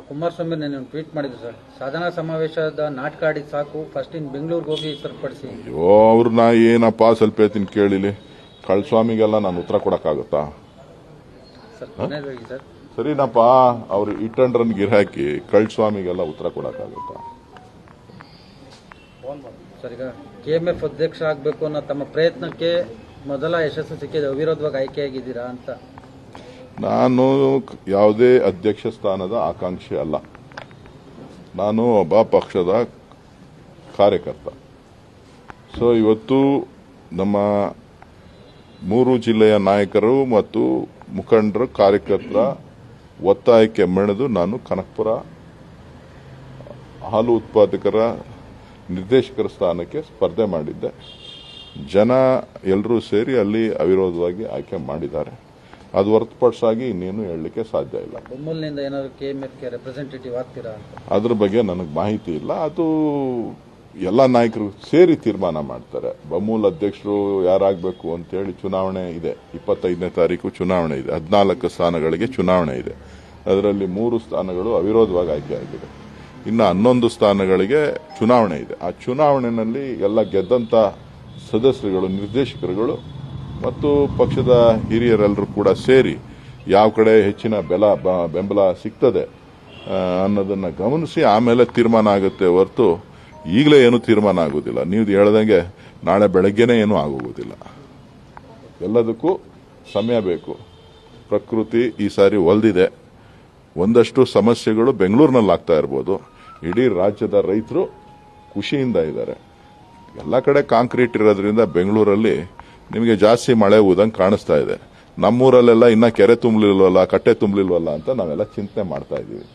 ಕುಮಾರಸ್ವಾಮಿ ನಾನು ಟ್ವೀಟ್ ಮಾಡಿದ್ರು ಸರ್, ಸಾಧನಾ ಸಮಾವೇಶದ ನಾಟಕ ಆಡಿ ಸಾಕು, ಫಸ್ಟ್ ಇನ್ ಬೆಂಗಳೂರಿಗೆ ಹೋಗಿ ಸರಿಪಡಿಸಿ. ಅಯ್ಯೋ ಅವ್ರನ್ನ ಏನಪ್ಪ ಸ್ವಲ್ಪ ಹೇಳ್ತೀನಿ ಕೇಳಿಲಿ. ಕಳ್ಸ್ವಾಮಿಗೆಲ್ಲ ನಾನು ಉತ್ತರ ಕೊಡಕ್ಕಾಗುತ್ತಾ ಸರ್? ಕೊನೆಯದಾಗಿ ಸರ್, ಸರಿನಪ್ಪ, ಅವ್ರು ಇಟ್ಟಂಡ್ರನ್ ಗಿರಾಕಿ ಕಳ್ಸ್ವಾಮಿಗೆಲ್ಲ ಉತ್ತರ ಕೊಡಕ್ಕಾಗುತ್ತಾ ಸರ್? ಈಗ ಕೆಎಂಎಫ್ ಅಧ್ಯಕ್ಷ ಆಗಬೇಕು ಅನ್ನೋ ತಮ್ಮ ಪ್ರಯತ್ನಕ್ಕೆ ಮೊದಲ ಯಶಸ್ಸು ಸಿಕ್ಕಿದೆ, ಅವಿರೋಧವಾಗಿ ಆಯ್ಕೆಯಾಗಿದ್ದೀರಾ ಅಂತ? ನಾನು ಯಾವುದೇ ಅಧ್ಯಕ್ಷ ಸ್ಥಾನದ ಆಕಾಂಕ್ಷಿ ಅಲ್ಲ. ನಾನು ಒಬ್ಬ ಪಕ್ಷದ ಕಾರ್ಯಕರ್ತ. ಸೊ ಇವತ್ತು ನಮ್ಮ 3 ಜಿಲ್ಲೆಯ ನಾಯಕರು ಮತ್ತು ಮುಖಂಡರು ಕಾರ್ಯಕರ್ತರ ಒತ್ತಾಯಕ್ಕೆ ಮೆಣೆದು ನಾನು ಕನಕಪುರ ಹಾಲು ಉತ್ಪಾದಕರ ನಿರ್ದೇಶಕರ ಸ್ಥಾನಕ್ಕೆ ಸ್ಪರ್ಧೆ ಮಾಡಿದ್ದೆ. ಜನ ಎಲ್ಲರೂ ಸೇರಿ ಅಲ್ಲಿ ಅವಿರೋಧವಾಗಿ ಆಯ್ಕೆ ಮಾಡಿದ್ದಾರೆ. ಅದು ಹೊರತುಪಡಿಸಾಗಿ ಇನ್ನೇನು ಹೇಳಲಿಕ್ಕೆ ಸಾಧ್ಯ ಇಲ್ಲ. ಬೆಂಬಲಿನಿಂದ ಏನಾದರೂ ಕೆಎಂಎಫ್ಗೆ ರೆಪ್ರೆಸೆಂಟೇಟಿವ್ ಆಗ್ತೀರಾ ಅಂತ? ಅದ್ರ ಬಗ್ಗೆ ನನಗೆ ಮಾಹಿತಿ ಇಲ್ಲ. ಅದು ಎಲ್ಲ ನಾಯಕರು ಸೇರಿ ತೀರ್ಮಾನ ಮಾಡ್ತಾರೆ. ಬಮೂಲ್ ಅಧ್ಯಕ್ಷರು ಯಾರಾಗಬೇಕು ಅಂತೇಳಿ ಚುನಾವಣೆ ಇದೆ. 25ನೇ ತಾರೀಕು ಚುನಾವಣೆ ಇದೆ. 14 ಸ್ಥಾನಗಳಿಗೆ ಚುನಾವಣೆ ಇದೆ. ಅದರಲ್ಲಿ 3 ಸ್ಥಾನಗಳು ಅವಿರೋಧವಾಗಿ ಆಯ್ಕೆಯಾಗಿದೆ. ಇನ್ನು 11 ಸ್ಥಾನಗಳಿಗೆ ಚುನಾವಣೆ ಇದೆ. ಆ ಚುನಾವಣೆಯಲ್ಲಿ ಎಲ್ಲ ಗೆದ್ದಂತ ಸದಸ್ಯರುಗಳು, ನಿರ್ದೇಶಕರುಗಳು ಮತ್ತು ಪಕ್ಷದ ಹಿರಿಯರೆಲ್ಲರೂ ಕೂಡ ಸೇರಿ ಯಾವ ಕಡೆ ಹೆಚ್ಚಿನ ಬೆಂಬಲ ಸಿಗ್ತದೆ ಅನ್ನೋದನ್ನ ಗಮನಿಸಿ ಆಮೇಲೆ ತೀರ್ಮಾನ ಆಗುತ್ತೆ ಹೊರತು ಈಗಲೇ ಏನು ತೀರ್ಮಾನ ಆಗೋದಿಲ್ಲ. ನೀವು ಹೇಳ್ದಂಗೆ ನಾಳೆ ಬೆಳಗ್ಗೆನೇ ಏನೂ ಆಗೋಗೋದಿಲ್ಲ. ಎಲ್ಲದಕ್ಕೂ ಸಮಯ ಬೇಕು. ಪ್ರಕೃತಿ ಈ ಸಾರಿ ಒಲ್ದಿದೆ. ಒಂದಷ್ಟು ಸಮಸ್ಯೆಗಳು ಬೆಂಗಳೂರಿನಲ್ಲಿ ಆಗ್ತಾ ಇರ್ಬೋದು. ಇಡೀ ರಾಜ್ಯದ ರೈತರು ಖುಷಿಯಿಂದ ಇದ್ದಾರೆ. ಎಲ್ಲ ಕಡೆ ಕಾಂಕ್ರೀಟ್ ಇರೋದ್ರಿಂದ ಬೆಂಗಳೂರಲ್ಲಿ ನಿಮಗೆ ಜಾಸ್ತಿ ಮಳೆ ಊದಂಗೆ ಕಾಣಿಸ್ತಾ ಇದೆ. ನಮ್ಮೂರಲ್ಲೆಲ್ಲ ಇನ್ನ ಕೆರೆ ತುಂಬಲಿಲ್ವಲ್ಲ, ಕಟ್ಟೆ ತುಂಬಲಿಲ್ವಲ್ಲ ಅಂತ ನಾವೆಲ್ಲ ಚಿಂತನೆ ಮಾಡ್ತಾ ಇದ್ದೀವಿ.